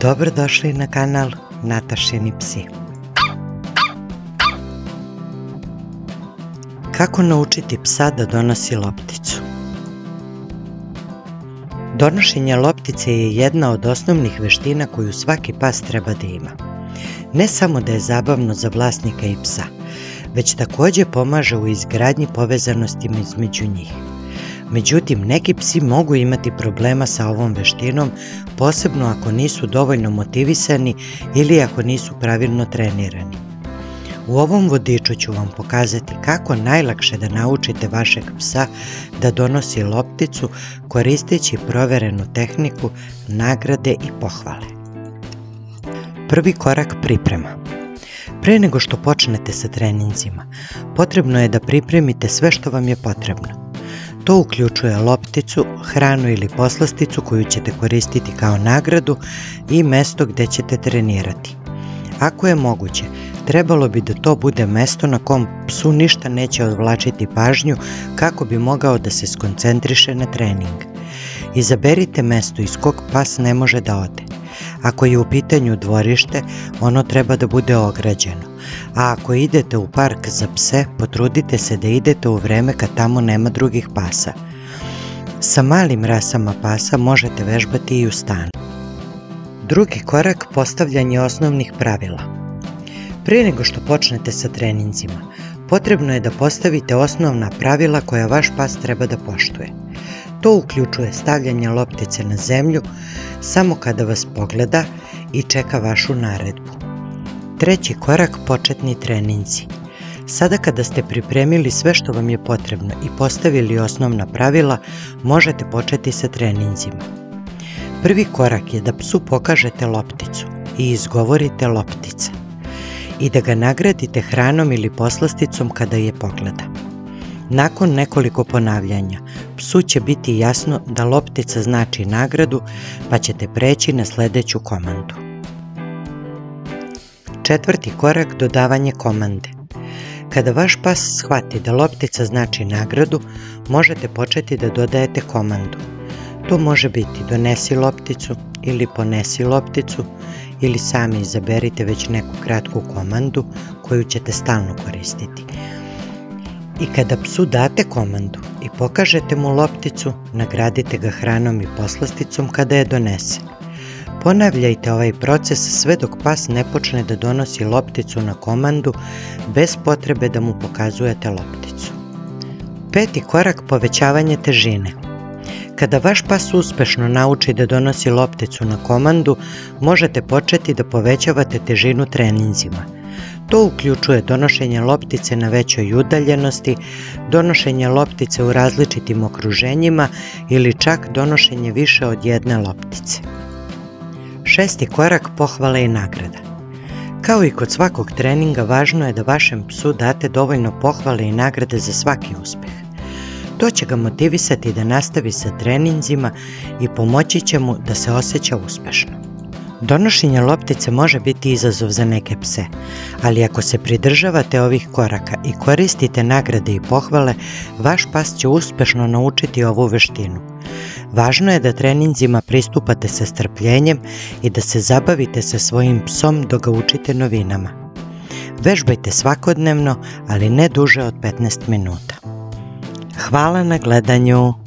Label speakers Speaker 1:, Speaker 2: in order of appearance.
Speaker 1: Dobrodošli na kanal Natašini psi. Kako naučiti psa da donosi lopticu? Donošenje loptice je jedna od osnovnih veština koju svaki pas treba da ima. Ne samo da je zabavno za vlasnika i psa, već također pomaže u izgradnji povezanosti između njih. Međutim, neki psi mogu imati problema sa ovom veštinom, posebno ako nisu dovoljno motivisani ili ako nisu pravilno trenirani. U ovom vodiču ću vam pokazati kako najlakše da naučite vašeg psa da donosi lopticu koristeći proverenu tehniku nagrade i pohvale. Prvi korak: priprema. Pre nego što počnete sa treninzima, potrebno je da pripremite sve što vam je potrebno. To uključuje lopticu, hranu ili poslasticu koju ćete koristiti kao nagradu i mesto gdje ćete trenirati. Ako je moguće, trebalo bi da to bude mesto na kom psu ništa neće odvlačiti pažnju kako bi mogao da se skoncentriše na trening. Izaberite mesto iz kog pas ne može da ode. Ako je u pitanju dvorište, ono treba da bude ograđeno, a ako idete u park za pse, potrudite se da idete u vreme kad tamo nema drugih pasa. Sa malim rasama pasa možete vežbati i u stanu. Drugi korak: postavljanje osnovnih pravila. Prije nego što počnete sa treninzima, potrebno je da postavite osnovna pravila koja vaš pas treba da poštuje. To uključuje stavljanje loptice na zemlju samo kada vas pogleda i čeka vašu naredbu. Treći korak: početni treninzi. Sada kada ste pripremili sve što vam je potrebno i postavili osnovna pravila, možete početi sa treninzima. Prvi korak je da psu pokažete lopticu i izgovorite loptica i da ga nagradite hranom ili poslasticom kada je pogleda. Nakon nekoliko ponavljanja, psu će biti jasno da loptica znači nagradu, pa ćete preći na sljedeću komandu. Četvrti korak: dodavanje komande. Kada vaš pas shvati da loptica znači nagradu, možete početi da dodajete komandu. To može biti donesi lopticu ili ponesi lopticu, ili sami izaberite već neku kratku komandu koju ćete stalno koristiti. I kada psu date komandu i pokažete mu lopticu, nagradite ga hranom i poslasticom kada je donese. Ponavljajte ovaj proces sve dok pas ne počne da donosi lopticu na komandu bez potrebe da mu pokazujete lopticu. Peti korak: povećavanje težine. Kada vaš pas uspešno nauči da donosi lopticu na komandu, možete početi da povećavate težinu treninzima. To uključuje donošenje loptice na većoj udaljenosti, donošenje loptice u različitim okruženjima ili čak donošenje više od jedne loptice. Šesti korak: pohvale i nagrada. Kao i kod svakog treninga, važno je da vašem psu date dovoljno pohvale i nagrade za svaki uspeh. To će ga motivisati da nastavi sa treninzima i pomoći će mu da se osjeća uspešno. Donošenje loptice može biti izazov za neke pse, ali ako se pridržavate ovih koraka i koristite nagrade i pohvale, vaš pas će uspešno naučiti ovu veštinu. Važno je da treninzima pristupate sa strpljenjem i da se zabavite sa svojim psom dok ga učite novinama. Vežbajte svakodnevno, ali ne duže od 15 minuta. Hvala na gledanju!